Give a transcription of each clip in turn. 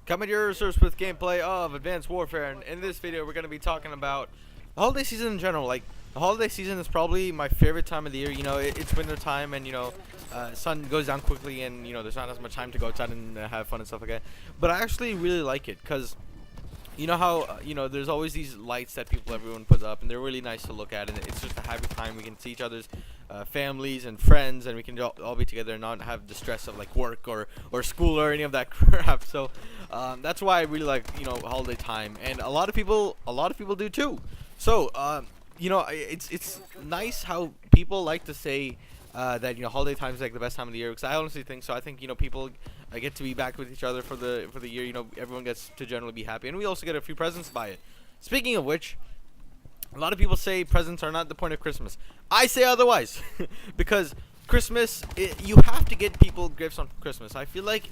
Coming to your source with gameplay of Advanced Warfare, and in this video we're going to be talking about the holiday season in general. Like, the holiday season is probably my favorite time of the year. You know, it's winter time, and sun goes down quickly, and there's not as much time to go outside and have fun and stuff like that. But I actually really like it because you know how there's always these lights that everyone puts up, and they're really nice to look at, and it's just a happy time. We can see each other's families and friends, and we can all be together and not have the stress of like work or school or any of that crap. So that's why I really like holiday time, and a lot of people do too. So it's nice how people like to say that holiday time is like the best time of the year, because I honestly think so. I think people get to be back with each other for the year. Everyone gets to generally be happy, and we also get a few presents by it. Speaking of which, a lot of people say presents are not the point of Christmas. I say otherwise, because Christmas, you have to get people gifts on Christmas. I feel like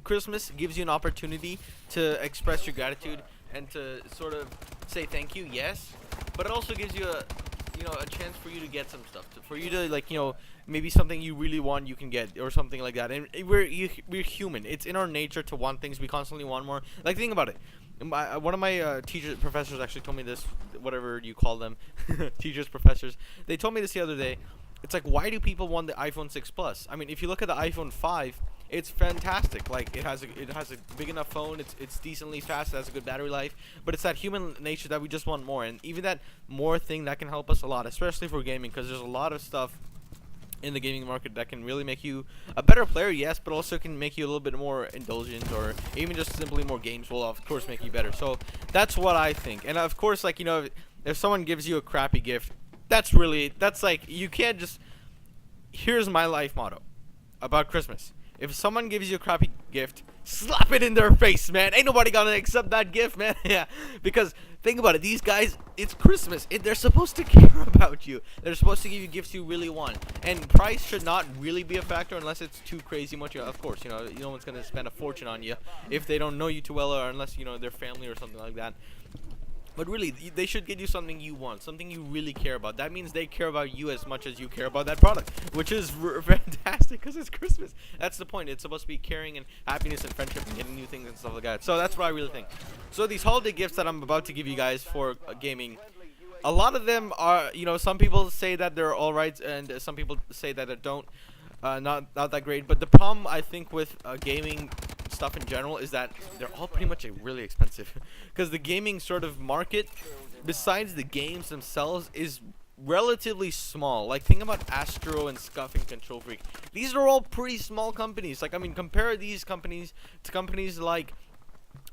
Christmas gives you an opportunity to express your gratitude and to sort of say thank you, yes, but it also gives you a chance for you to get some stuff, for you to maybe something you really want you can get, or something like that. And we're human. It's in our nature to want things. We constantly want more. Like, think about it. One of my professors actually told me this, whatever you call them, teachers, professors. They told me this the other day. It's like, why do people want the iPhone 6 Plus? I mean, if you look at the iPhone 5, it's fantastic. Like, it has a big enough phone. It's decently fast. It has a good battery life. But it's that human nature that we just want more, and even that more thing that can help us a lot, especially for gaming, because there's a lot of stuff in the gaming market that can really make you a better player, yes, but also can make you a little bit more indulgent, or even just simply more games will of course make you better. So that's what I think. And of course, like, if someone gives you a crappy gift, that's like, you can't just, here's my life motto about Christmas: if someone gives you a crappy gift, slap it in their face, man. Ain't nobody gonna accept that gift, man. Yeah, because think about it. These guys, it's Christmas. They're supposed to care about you. They're supposed to give you gifts you really want. And price should not really be a factor unless it's too crazy much. Of course, no one's gonna spend a fortune on you if they don't know you too well, or unless they're family or something like that. But really, they should get you something you want, something you really care about. That means they care about you as much as you care about that product, which is fantastic, because it's Christmas. That's the point. It's supposed to be caring and happiness and friendship and getting new things and stuff like that. So that's what I really think. So these holiday gifts that I'm about to give you guys for gaming, a lot of them are, some people say that they're all right, and some people say that they don't, not that great. But the problem, I think, with gaming stuff in general is that they're all pretty much really expensive, because the gaming sort of market, besides the games themselves, is relatively small. Like, think about Astro and Scuff and Control Freak. These are all pretty small companies. Like, I mean, compare these companies to companies like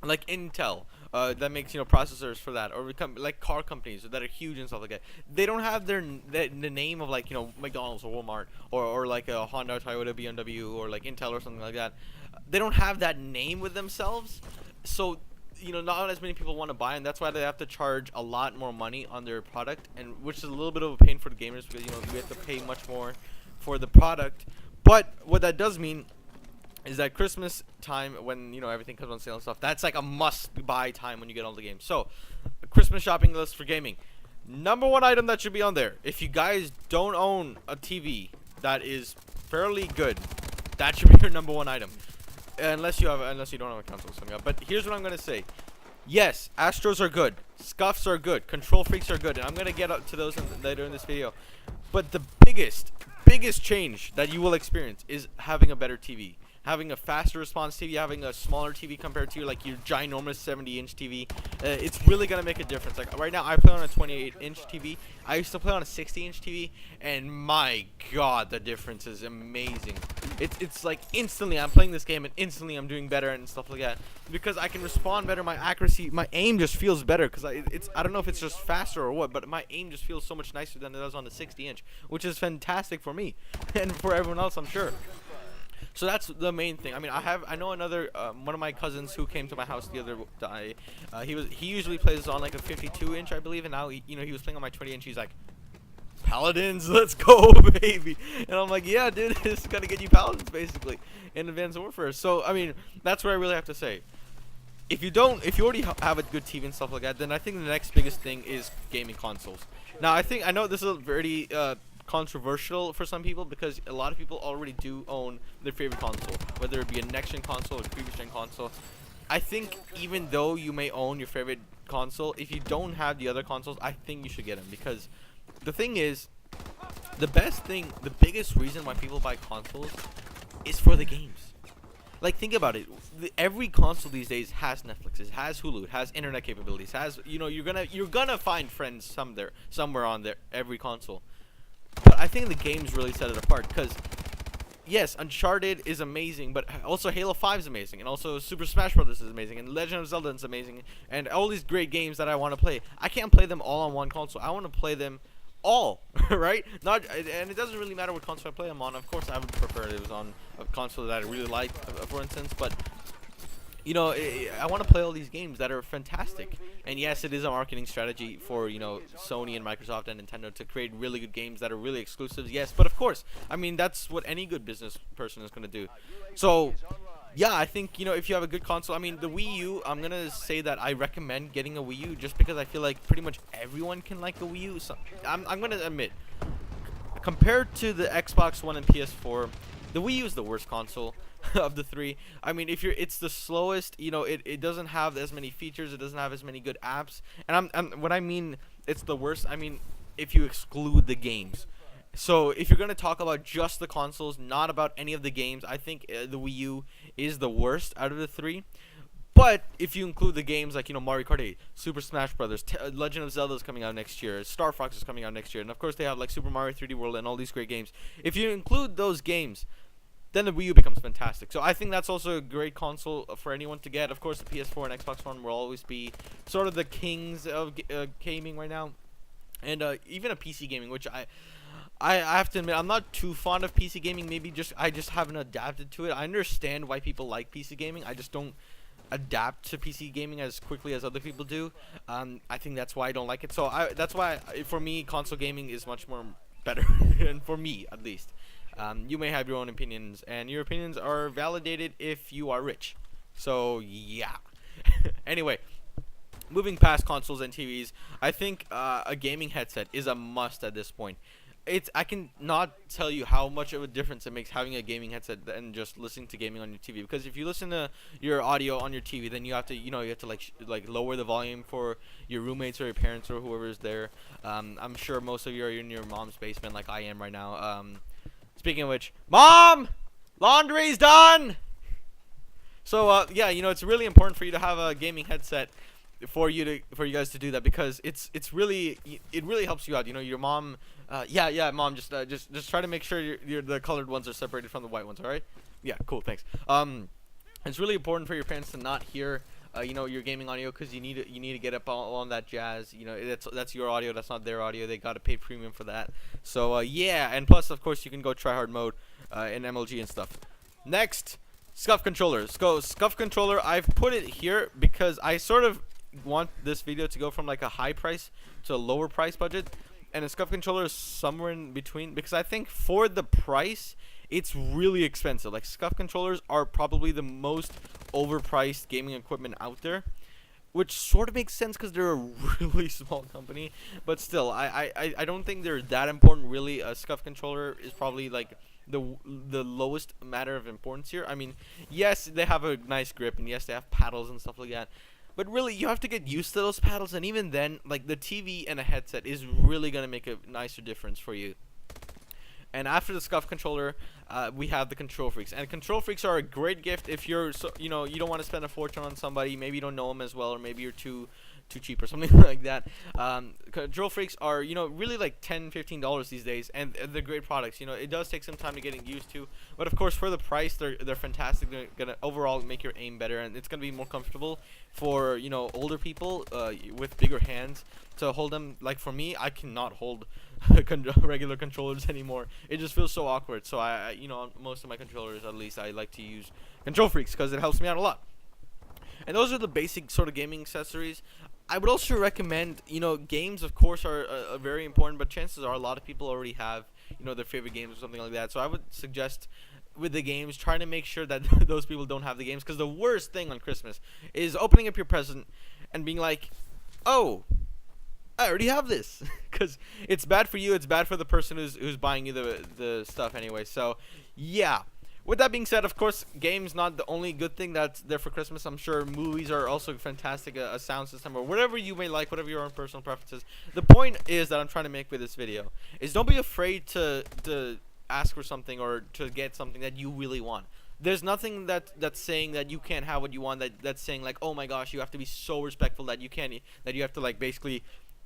Intel, that makes processors for that, or like car companies that are huge and stuff like that. They don't have the name of like McDonald's or Walmart, or like a Honda, Toyota, BMW, or like Intel or something like that. They don't have that name with themselves, so not as many people want to buy, and that's why they have to charge a lot more money on their product, and which is a little bit of a pain for the gamers, because we have to pay much more for the product. But what that does mean is that Christmas time, when everything comes on sale and stuff, that's like a must-buy time when you get all the games. So, Christmas shopping list for gaming. Number one item that should be on there, if you guys don't own a TV that is fairly good, that should be your number one item. Unless you don't have a console or something. But here's what I'm gonna say. Yes, Astros are good. Scuffs are good. Control Freaks are good, and I'm gonna get up to those later in this video. But the biggest change that you will experience is having a better TV. Having a faster response TV, having a smaller TV compared to your ginormous 70-inch TV. It's really gonna make a difference. Like, right now, I play on a 28-inch TV. I used to play on a 60-inch TV, and my God, the difference is amazing. It's like instantly I'm playing this game, and instantly I'm doing better and stuff like that, because I can respond better. My accuracy, my aim just feels better, because I don't know if it's just faster or what, but my aim just feels so much nicer than it does on the 60-inch, which is fantastic for me and for everyone else, I'm sure. So that's the main thing. I mean, I know another one of my cousins who came to my house the other day. He usually plays on like a 52-inch, I believe, and now he was playing on my 20-inch. He's like, Paladins, let's go, baby. And I'm like, yeah, dude, this is gonna get you Paladins basically in Advanced Warfare. So I mean, that's what I really have to say. If you already have a good TV and stuff like that, then I think the next biggest thing is gaming consoles. Now, I know this is very controversial for some people, because a lot of people already do own their favorite console, whether it be a next gen console or previous gen console. I think even though you may own your favorite console, if you don't have the other consoles, I think you should get them, because the thing is, the biggest reason why people buy consoles is for the games. Like, think about it. Every console these days has Netflix, it has Hulu, it has internet capabilities, has, you know, you're gonna find friends somewhere on there every console. But I think the games really set it apart, because yes, Uncharted is amazing, but also Halo 5 is amazing, and also Super Smash Bros. Is amazing, and Legend of Zelda is amazing, and all these great games that I want to play. I can't play them all on one console. I want to play them all, right? And it doesn't really matter what console I play them on. Of course, I would prefer it was on a console that I really like, for instance, but you know, I want to play all these games that are fantastic. And yes, it is a marketing strategy for, you know, Sony and Microsoft and Nintendo to create really good games that are really exclusive. Yes, but of course, I mean, that's what any good business person is going to do. So, yeah, I think, you know, if you have a good console, I mean, the Wii U, I'm going to say that I recommend getting a Wii U just because I feel like pretty much everyone can like a Wii U. So I'm going to admit, compared to the Xbox One and PS4, the Wii U is the worst console of the three. I mean, it's the slowest, you know, it doesn't have as many features, it doesn't have as many good apps. And what I mean it's the worst, I mean if you exclude the games. So if you're going to talk about just the consoles, not about any of the games, I think the Wii U is the worst out of the three. But if you include the games like, you know, Mario Kart 8, Super Smash Brothers, Legend of Zelda is coming out next year, Star Fox is coming out next year, and of course they have like Super Mario 3D World and all these great games. If you include those games, then the Wii U becomes fantastic. So I think that's also a great console for anyone to get. Of course, the PS4 and Xbox One will always be sort of the kings of gaming right now, and even a PC gaming, which I have to admit I'm not too fond of PC gaming. Maybe I just haven't adapted to it. I understand why people like PC gaming. I just don't adapt to PC gaming as quickly as other people do. I think that's why I don't like it. So that's why for me console gaming is much more better, and for me at least. You may have your own opinions, and your opinions are validated if you are rich. So, yeah. Anyway, moving past consoles and TVs, I think a gaming headset is a must at this point. I can not tell you how much of a difference it makes having a gaming headset than just listening to gaming on your TV. Because if you listen to your audio on your TV, then you have to like lower the volume for your roommates or your parents or whoever's there. I'm sure most of you are in your mom's basement like I am right now. Speaking of which, Mom, laundry's done. So yeah, you know, it's really important for you to have a gaming headset for you guys to do that, because it really helps you out. You know, your mom, mom, just try to make sure the colored ones are separated from the white ones. All right? Yeah, cool, thanks. It's really important for your parents to not hear you know, your gaming audio, because you need to get up on that jazz. You know, that's your audio, that's not their audio. They gotta pay premium for that. So yeah, and plus of course you can go try hard mode in MLG and stuff. Next, SCUF controllers. SCUF controller, I've put it here because I sort of want this video to go from like a high price to a lower price budget, and a SCUF controller is somewhere in between, because I think for the price it's really expensive. Like, SCUF controllers are probably the most overpriced gaming equipment out there, which sort of makes sense because they're a really small company. But still, I don't think they're that important really. A SCUF controller is probably like the lowest matter of importance here. I mean, yes, they have a nice grip, and yes, they have paddles and stuff like that. But really, you have to get used to those paddles, and even then, like, the TV and a headset is really gonna make a nicer difference for you. And after the SCUF controller, we have the KontrolFreeks. And KontrolFreeks are a great gift if you're, you know, you don't want to spend a fortune on somebody. Maybe you don't know them as well, or maybe you're too cheap or something like that. KontrolFreeks are, you know, really like $10-15 these days, and they're great products. You know, it does take some time to getting used to, but of course for the price, they're fantastic. They're gonna overall make your aim better, and it's gonna be more comfortable for, you know, older people with bigger hands to hold them. Like for me, I cannot hold regular controllers anymore. It just feels so awkward. So I you know, most of my controllers, at least, I like to use KontrolFreeks because it helps me out a lot. And those are the basic sort of gaming accessories. I would also recommend, you know, games of course are very important, but chances are a lot of people already have, you know, their favorite games or something like that. So I would suggest with the games, trying to make sure that those people don't have the games, because the worst thing on Christmas is opening up your present and being like, oh, I already have this. Because it's bad for you, it's bad for the person who's buying you the stuff anyway. So yeah, with that being said, of course, games not the only good thing that's there for Christmas. I'm sure movies are also fantastic, a sound system or whatever you may like, whatever your own personal preferences. The point is that I'm trying to make with this video is don't be afraid to ask for something or to get something that you really want. There's nothing that's saying that you can't have what you want, that's saying like, oh my gosh, you have to be so respectful that you can't, that you have to like basically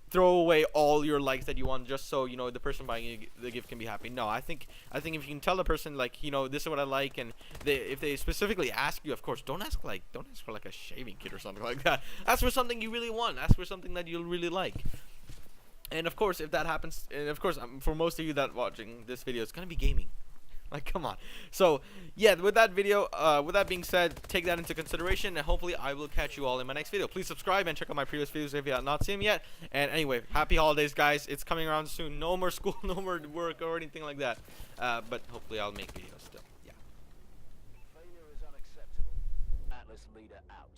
throw away all your likes that you want just so you know the person buying you the gift can be happy. No, I think if you can tell the person like, you know, this is what I like, and if they specifically ask you, of course, don't ask for like a shaving kit or something like that. Ask for something you really want. Ask for something that you'll really like. And of course, if that happens, and of course, for most of you that watching this video, it's gonna be gaming. Like, come on. So, yeah, with that being said, take that into consideration, and hopefully I will catch you all in my next video. Please subscribe and check out my previous videos if you have not seen them yet. And anyway, happy holidays, guys. It's coming around soon. No more school, no more work or anything like that. But hopefully I'll make videos still. Yeah. Failure is unacceptable. Atlas leader out.